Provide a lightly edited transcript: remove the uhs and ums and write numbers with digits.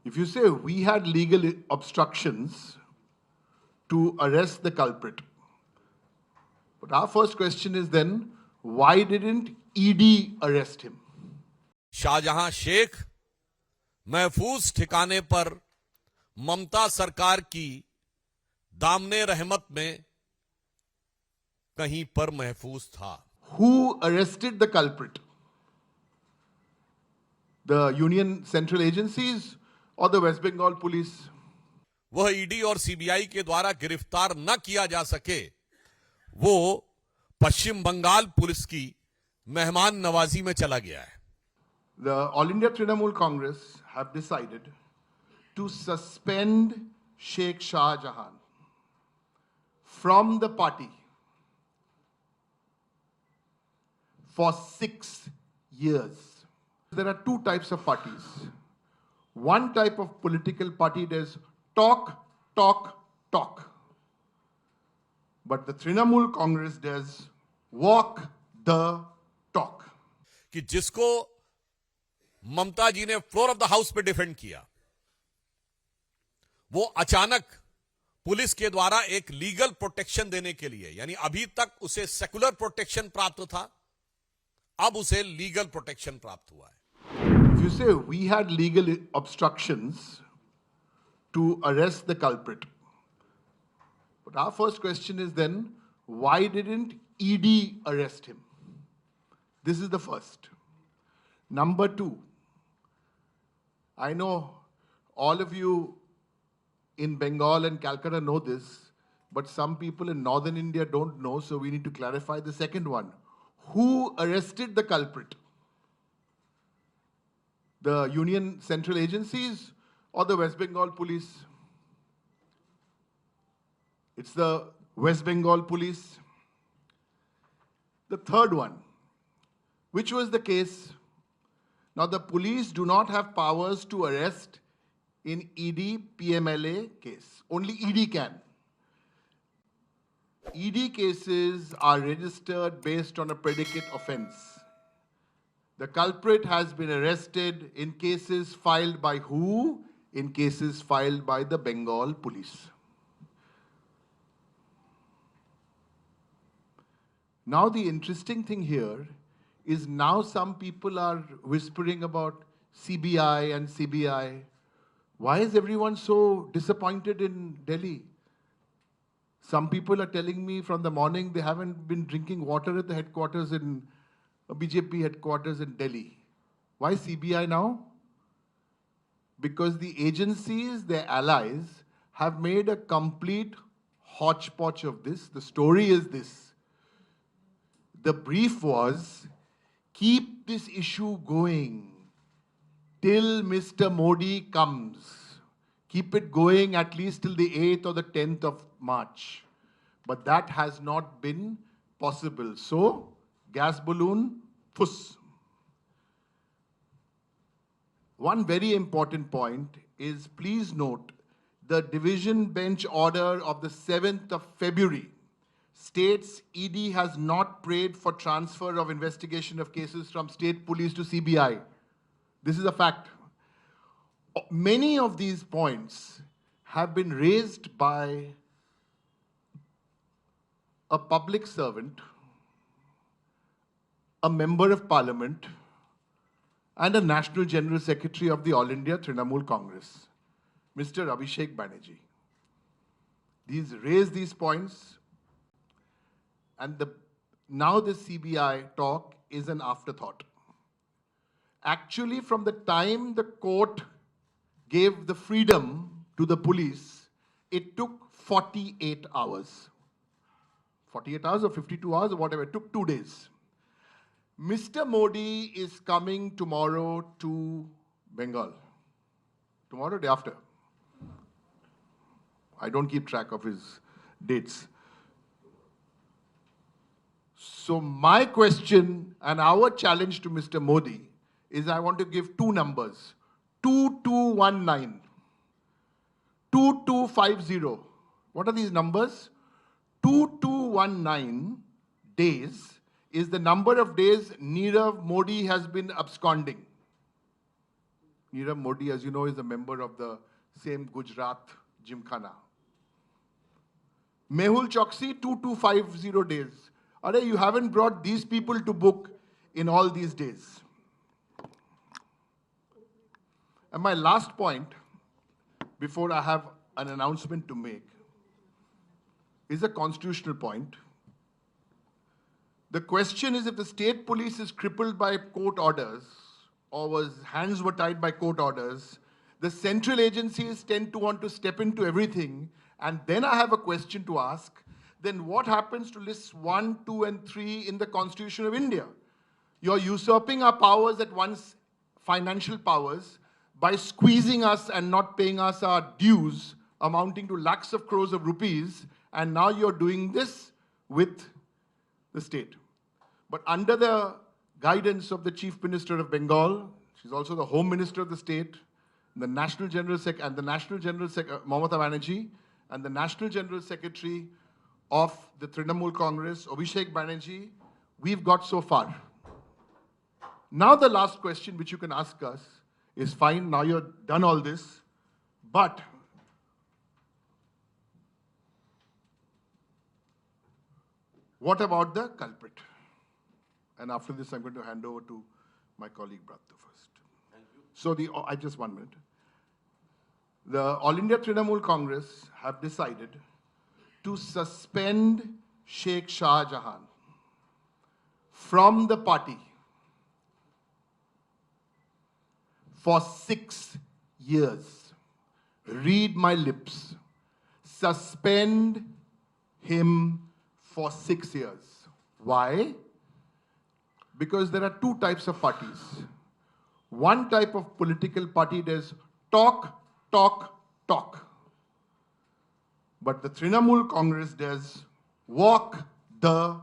If you say we had legal obstructions to arrest the culprit, but our first question is then, why didn't ED arrest him? Shahjahan Sheikh महफूज ठिकाने पर ममता सरकार की दामने रहमत में कहीं पर महफूज था. Who arrested the culprit? The Union Central Agencies or the West Bengal Police? वह ईडी और सीबीआई के द्वारा गिरफ्तार न किया जा सके, वो पश्चिम बंगाल पुलिस की मेहमान नवाजी में चला गया है. The All India Trinamool Congress have decided to suspend Sheikh Shahjahan from the party for 6 years. There are two types of parties. One type of political party does talk, talk, talk. But the Trinamool Congress does walk the talk. कि जिसको ममता जी ने floor of the house पे defend किया, वो अचानक police के द्वारा एक लीगल प्रोटेक्शन देने के लिए, यानी अभी तक उसे सेकुलर प्रोटेक्शन प्राप्त था, अब उसे लीगल प्रोटेक्शन प्राप्त हुआ है. If you say we had legal obstructions to arrest the culprit, but our first question is then, why didn't ED arrest him? This is the first. Number two, I know all of you in Bengal and Calcutta know this, but some people in northern India don't know, so we need to clarify the second one. Who arrested the culprit? The Union Central Agencies or the West Bengal Police? It's the West Bengal Police. The third one, which was the case? Now, the police do not have powers to arrest in ED PMLA case. Only ED can. ED cases are registered based on a predicate offense. The culprit has been arrested in cases filed by who? In cases filed by the Bengal Police. Now, the interesting thing here is now some people are whispering about CBI and CBI. Why is everyone so disappointed in Delhi? Some people are telling me from the morning they haven't been drinking water at the headquarters in BJP headquarters in Delhi. Why CBI now? Because the agencies, their allies, have made a complete hodgepodge of this. The story is this. The brief was, keep this issue going till Mr. Modi comes. Keep it going at least till the 8th or the 10th of March. But that has not been possible. So, gas balloon, fuss. One very important point is, please note, the division bench order of the 7th of February states ED has not prayed for transfer of investigation of cases from state police to CBI. This is a fact. Many of these points have been raised by a public servant, a member of parliament, and a national general secretary of the All India Trinamool Congress, Mr. Abhishek Banerjee. Raised these points, and now the CBI talk is an afterthought. Actually, from the time the court gave the freedom to the police, it took 48 hours. 48 hours or 52 hours or whatever, it took 2 days. Mr. Modi is coming tomorrow to Bengal. Tomorrow, day after. I don't keep track of his dates. So my question and our challenge to Mr. Modi is, I want to give two numbers. 2219, 2250. What are these numbers? 2219 days is the number of days Nirav Modi has been absconding. Nirav Modi, as you know, is a member of the same Gujarat Gymkhana. Mehul Choksi, 2250 days. Are you haven't brought these people to book in all these days. And my last point, before I have an announcement to make, is a constitutional point. The question is, if the state police is crippled by court orders or hands were tied by court orders, the central agencies tend to want to step into everything. And then I have a question to ask, then what happens to lists 1, 2, and 3 in the Constitution of India? You're usurping our powers at once, financial powers, by squeezing us and not paying us our dues amounting to lakhs of crores of rupees, and now you're doing this with the state. But under the guidance of the Chief Minister of Bengal, she's also the Home Minister of the state, the National General Mamata Banerjee, and the National General Secretary of the Trinamool Congress, Abhishek Banerjee, we've got so far. Now the last question which you can ask us is, fine, now you're done all this, but what about the culprit? And after this, I'm going to hand over to my colleague Brattu first. Thank you. So I just 1 minute. The All India Trinamool Congress have decided to suspend Sheikh Shahjahan from the party for 6 years. Read my lips. Suspend him for 6 years. Why? Because there are 2 types of parties. One type of political party does talk, talk, talk. But the Trinamool Congress does walk the